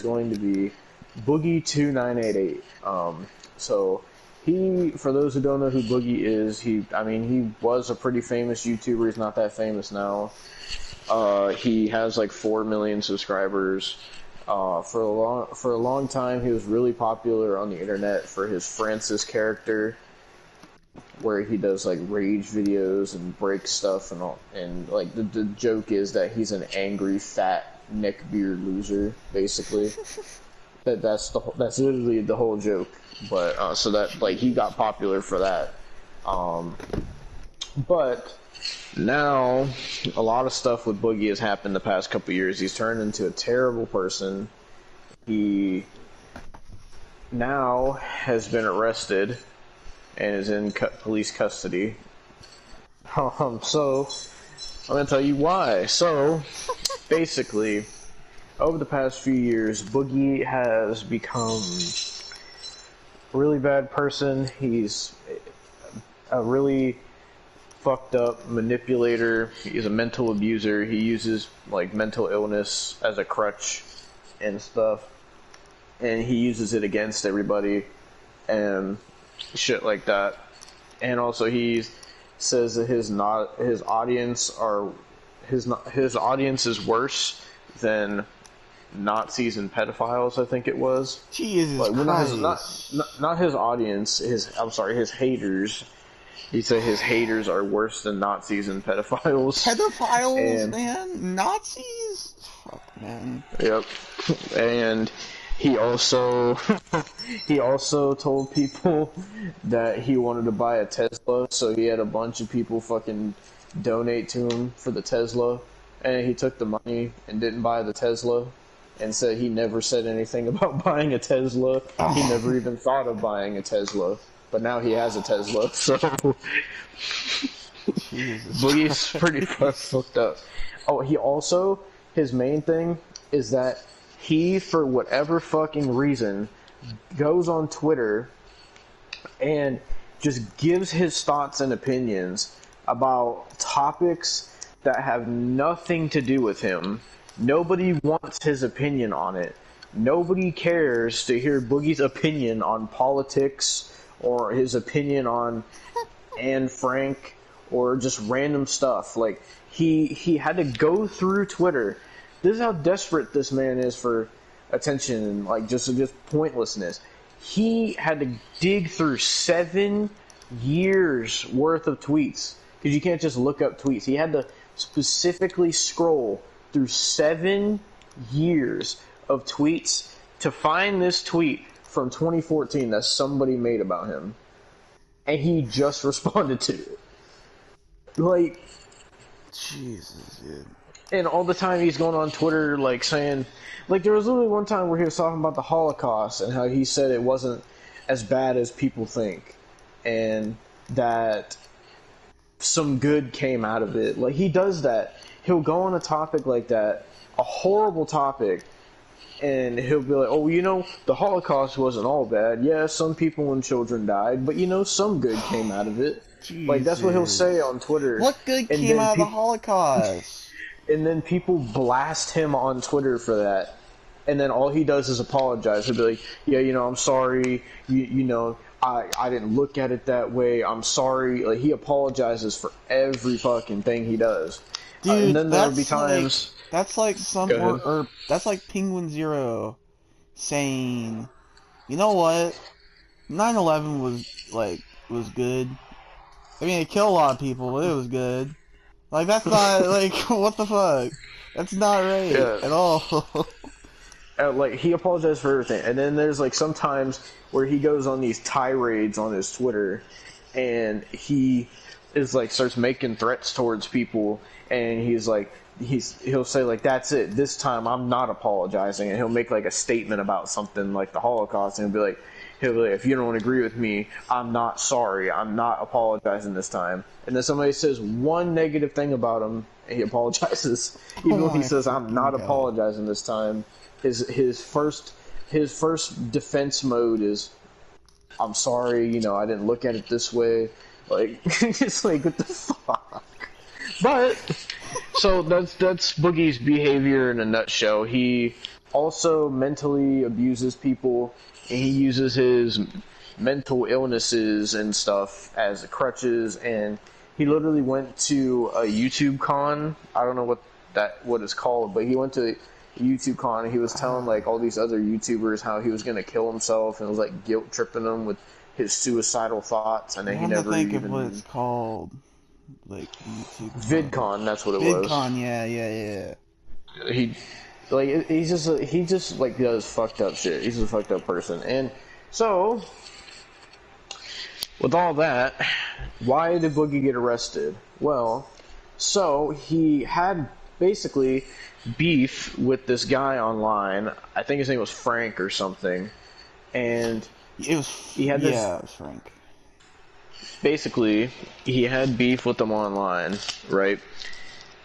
going to be Boogie2988. So he, for those who don't know who Boogie is, he was a pretty famous YouTuber. He's not that famous now. He has like 4 million subscribers. For a long time, he was really popular on the internet for his Francis character, where he does like rage videos and breaks stuff and all. And like the joke is that he's an angry, fat, neckbeard loser, basically. That's literally the whole joke. But so that like he got popular for that. But now a lot of stuff with Boogie has happened the past couple years. He's turned into a terrible person. He now has been arrested and is in police custody. So I'm gonna tell you why. So basically, over the past few years, Boogie has become a really bad person. He's a really fucked up manipulator. He's a mental abuser. He uses like mental illness as a crutch and stuff, and he uses it against everybody and shit like that. And also he says that his audience is worse than Nazis and pedophiles, I think it was. Jesus like, Christ. Not his audience, his haters. He said his haters are worse than Nazis and pedophiles. Pedophiles, man? Nazis? Fuck, man. Yep. And he also told people that he wanted to buy a Tesla, so he had a bunch of people fucking donate to him for the Tesla, and he took the money and didn't buy the Tesla, and said he never said anything about buying a Tesla. He never even thought of buying a Tesla, but now he has a Tesla, so Boogie's pretty fucked up. Oh, he also, his main thing is that he, for whatever fucking reason, goes on Twitter and just gives his thoughts and opinions about topics that have nothing to do with him. Nobody wants his opinion on it. Nobody cares to hear Boogie's opinion on politics or his opinion on Anne Frank or just random stuff. Like, he had to go through Twitter. This is how desperate this man is for attention and like just pointlessness. He had to dig through 7 years worth of tweets, because you can't just look up tweets. He had to specifically scroll through 7 years of tweets to find this tweet from 2014 that somebody made about him, and he just responded to it. Like, Jesus, dude. And all the time he's going on Twitter, like, saying... Like, there was literally one time where he was talking about the Holocaust and how he said it wasn't as bad as people think. And that some good came out of it. Like, he does that. He'll go on a topic like that, a horrible topic, and he'll be like, oh, you know, the Holocaust wasn't all bad. Yeah, some people and children died, but, you know, some good came out of it. Jesus. Like, that's what he'll say on Twitter. What good came out of the Holocaust? And then people blast him on Twitter for that. And then all he does is apologize. He'll be like, yeah, you know, I'm sorry. You know, I didn't look at it that way. I'm sorry. Like, he apologizes for every fucking thing he does. Dude, and then there'll be times... that's like that's like Penguin Zero saying, you know what? 9/11 was good. I mean, it killed a lot of people, but it was good. Like, that's not, like, what the fuck? That's not right at all. Like, he apologized for everything. And then there's, like, sometimes where he goes on these tirades on his Twitter, and he is, like, starts making threats towards people, and he's, like, he'll say, like, that's it. This time I'm not apologizing. And he'll make, like, a statement about something like the Holocaust, and he'll be like, if you don't agree with me, I'm not sorry. I'm not apologizing this time. And then somebody says one negative thing about him, and he apologizes. Even when he says, I'm not apologizing this time, his first defense mode is, I'm sorry, you know, I didn't look at it this way. Like, it's like, what the fuck? But, so that's Boogie's behavior in a nutshell. He also mentally abuses people, and he uses his mental illnesses and stuff as crutches. And he literally went to a YouTube con. I don't know what it's called, but he went to YouTube con and he was telling like all these other YouTubers how he was gonna kill himself and was like guilt tripping them with his suicidal thoughts, and then he never think even. Of what it's called, like YouTube. VidCon, that's what it was. VidCon, yeah. He just like does fucked up shit. He's a fucked up person, and so with all that, why did Boogie get arrested? Well, so he had basically beef with this guy online. I think his name was Frank or something, and it was Frank. Basically, he had beef with them online, right?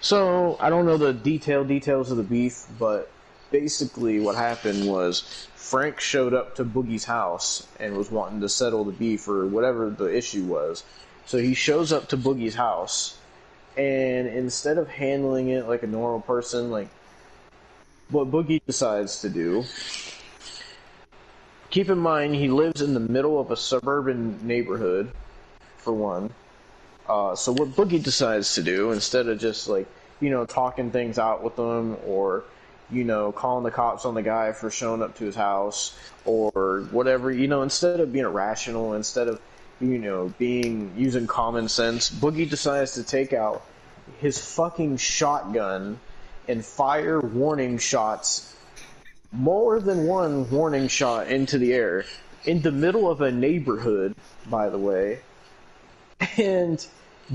So I don't know the details of the beef, but basically what happened was Frank showed up to Boogie's house and was wanting to settle the beef or whatever the issue was. So he shows up to Boogie's house, and instead of handling it like a normal person, like what Boogie decides to do, keep in mind he lives in the middle of a suburban neighborhood, for one. So what Boogie decides to do, instead of just like, talking things out with them, or, calling the cops on the guy for showing up to his house, or whatever, instead of being irrational, instead of, using common sense, Boogie decides to take out his fucking shotgun and fire warning shots, more than one warning shot into the air, in the middle of a neighborhood, by the way, and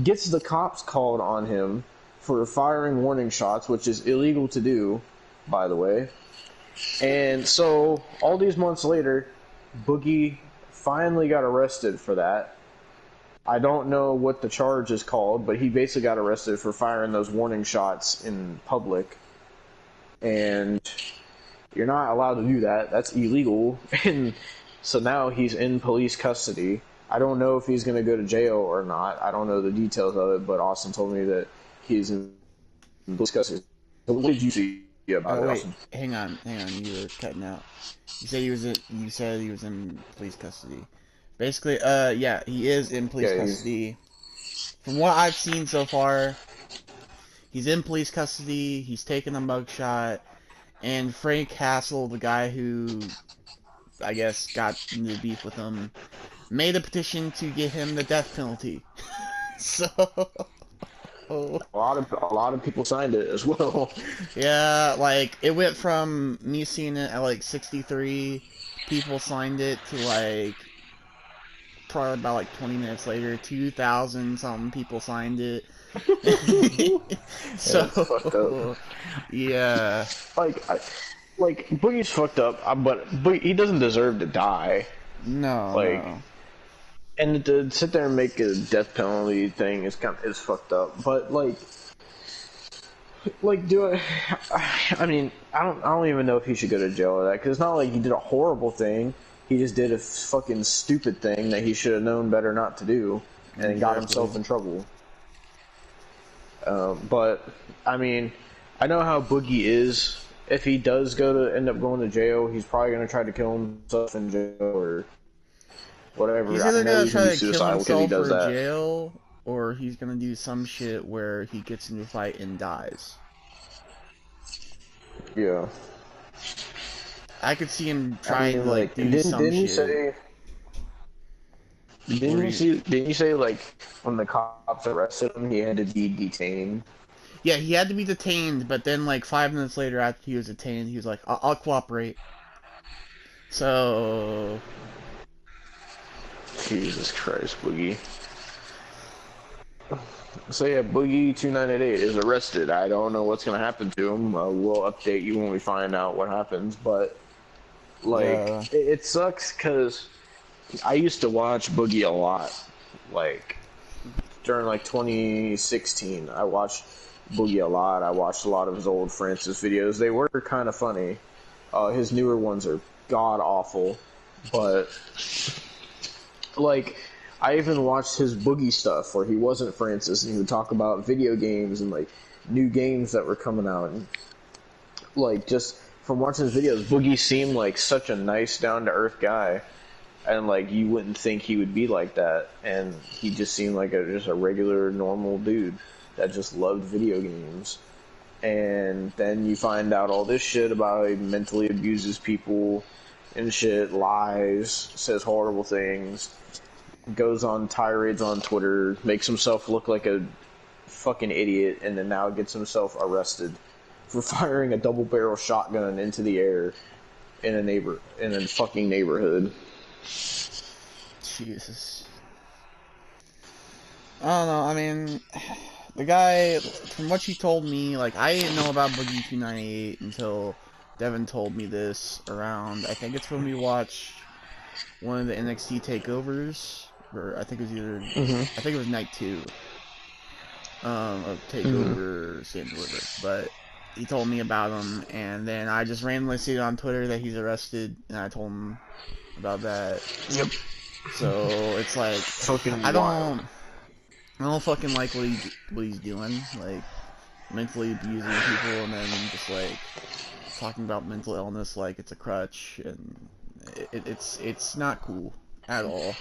gets the cops called on him for firing warning shots, which is illegal to do, by the way. And so, all these months later, Boogie finally got arrested for that. I don't know what the charge is called, but he basically got arrested for firing those warning shots in public. And you're not allowed to do that. That's illegal. And so now he's in police custody. I don't know if he's going to go to jail or not. I don't know the details of it, but Austin told me that he's in police custody. So what did you see about it, Austin? Hang on, you were cutting out. You said he was in police custody. Basically, yeah, he is in police custody. From what I've seen so far, he's in police custody, he's taken a mugshot, and Frank Hassel, the guy who, I guess, got into beef with him, made a petition to get him the death penalty. So a lot of people signed it as well. Yeah, like it went from me seeing it at like 63 people signed it to like probably about like 20 minutes later 2,000 something people signed it. So fucked up. Yeah, like Boogie's fucked up, but he doesn't deserve to die. No, no. And to sit there and make a death penalty thing is fucked up. But I don't even know if he should go to jail or that, because it's not like he did a horrible thing. He just did a fucking stupid thing that he should have known better not to do, and got himself in trouble. But I mean, I know how Boogie is. If he does end up going to jail, he's probably gonna try to kill himself in jail or whatever. He's either gonna try to kill himself in jail, or he's gonna do some shit where he gets into a fight and dies. Yeah. I could see him trying to do some shit. Didn't you say like when the cops arrested him, he had to be detained? Yeah, he had to be detained, but then like 5 minutes later after he was detained, he was like, I'll cooperate. So Jesus Christ, Boogie. So yeah, Boogie2988 is arrested. I don't know what's gonna happen to him. We'll update you when we find out what happens. But it sucks because I used to watch Boogie a lot. Like during 2016, I watched Boogie a lot. I watched a lot of his old Francis videos. They were kind of funny. His newer ones are god awful, but I even watched his Boogie stuff where he wasn't Francis, and he would talk about video games and new games that were coming out, and just from watching his videos, Boogie seemed like such a nice, down to earth guy, and like you wouldn't think he would be like that, and he just seemed like just a regular, normal dude that just loved video games. And then you find out all this shit about how he mentally abuses people and shit, lies, says horrible things, goes on tirades on Twitter, makes himself look like a fucking idiot, and then now gets himself arrested for firing a double-barrel shotgun into the air in a fucking neighborhood. Jesus. I don't know, I mean, the guy, from what you told me, like, I didn't know about Boogie2988 until Devon told me this around, I think it's when we watched one of the NXT takeovers, or I think it was either, I think it was night 2 of Takeover St. Louis, but he told me about him, and then I just randomly see it on Twitter that he's arrested, and I told him about that. Yep. So it's like, fucking I wild. don't fucking like what he's doing, like mentally abusing people, and then just like talking about mental illness like it's a crutch, and it's not cool at all.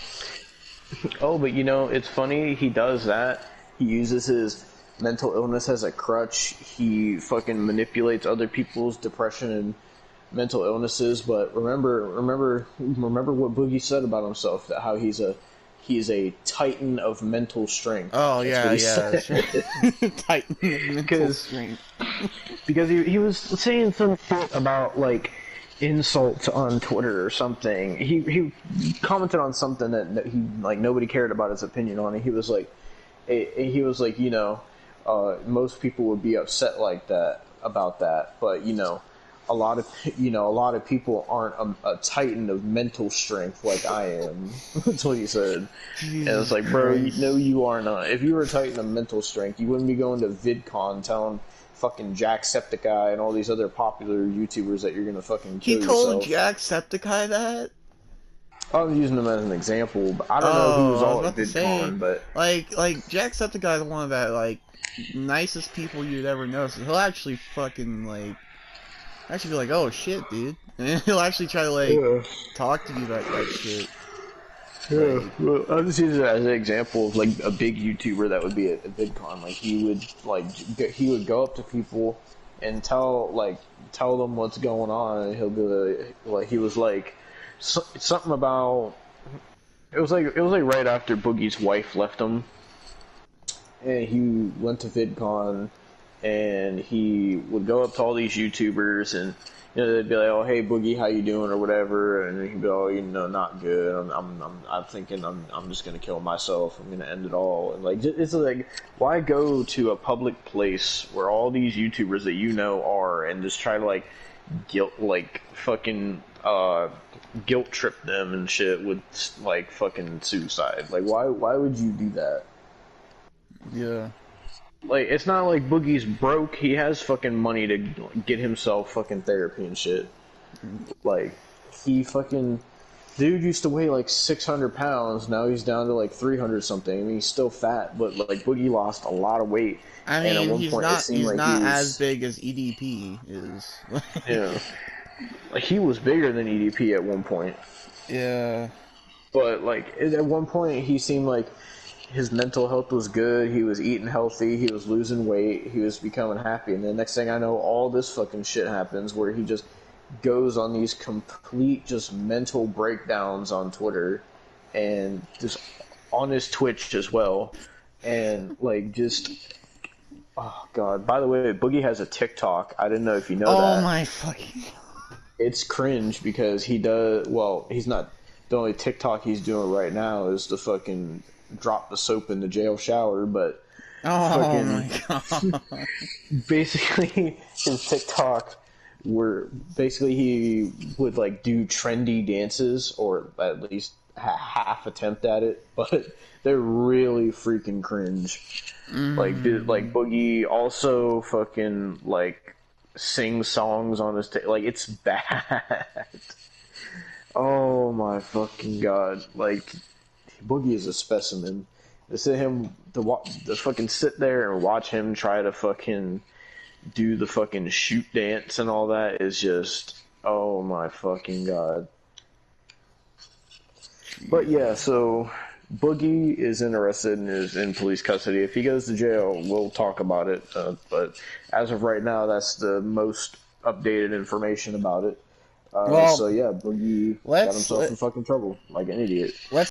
Oh, but you know, it's funny, he does that. He uses his mental illness as a crutch. He fucking manipulates other people's depression and mental illnesses. But remember what Boogie said about himself, that how he's a titan of mental strength. Oh, That's yeah. Titan of mental strength. Because he was saying some shit about, like, insults on Twitter or something. He commented on something that he, like, nobody cared about his opinion on, and he was like, you know, most people would be upset like that about that, but you know, a lot of people aren't a titan of mental strength like I am. That's what he said. Jesus, and it's like, bro, you are not. If you were a titan of mental strength, you wouldn't be going to VidCon telling fucking Jacksepticeye and all these other popular YouTubers that you're gonna fucking kill yourself. He told Jacksepticeye that? I was using him as an example, but I don't know who was all at VidCon, but like Jacksepticeye is one of the like nicest people you'd ever know. So he'll actually fucking like be like, oh shit, dude, and he'll actually try to like talk to you about that shit. Yeah, well, I'll just use it as an example of like a big YouTuber that would be at VidCon. Like he would go up to people and tell them what's going on, and he'll be like he was like. Something about it was like right after Boogie's wife left him, and he went to VidCon, and he would go up to all these YouTubers, and you know, they'd be like, "Oh, hey Boogie, how you doing?" or whatever, and he'd be, "Oh, you know, not good. I'm thinking I'm just gonna kill myself. I'm gonna end it all." And like, it's like, why go to a public place where all these YouTubers that you know are, and just try to like guilt trip them and shit with like fucking suicide? Like, why would you do that? Yeah. Like, it's not like Boogie's broke. He has fucking money to get himself fucking therapy and shit. Like, he fucking dude used to weigh like 600 pounds. Now he's down to like 300 something. I mean, he's still fat, but like Boogie lost a lot of weight. I mean, and at one point, he's not as big as EDP is. Yeah. Like, he was bigger than EDP at one point. Yeah. But, like, at one point, he seemed like his mental health was good. He was eating healthy. He was losing weight. He was becoming happy. And the next thing I know, all this fucking shit happens where he just goes on these complete just mental breakdowns on Twitter and just on his Twitch as well. And, like, just... Oh, God. By the way, Boogie has a TikTok. I didn't know if you know that. Oh, my fucking... It's cringe because he does... Well, he's not... The only TikTok he's doing right now is to fucking drop the soap in the jail shower, but... Oh, my God. Basically, his TikTok... where basically he would like do trendy dances, or at least half attempt at it, but they're really freaking cringe. Like Boogie also fucking like sings songs on his like, it's bad. Oh my fucking God. Like, Boogie is a specimen. To fucking sit there and watch him try to fucking do the fucking shoot dance and all that is just, oh my fucking god. But yeah, so Boogie is interested and is in police custody. If he goes to jail, we'll talk about it. But as of right now, that's the most updated information about it. So yeah, Boogie got himself in fucking trouble like an idiot. Let's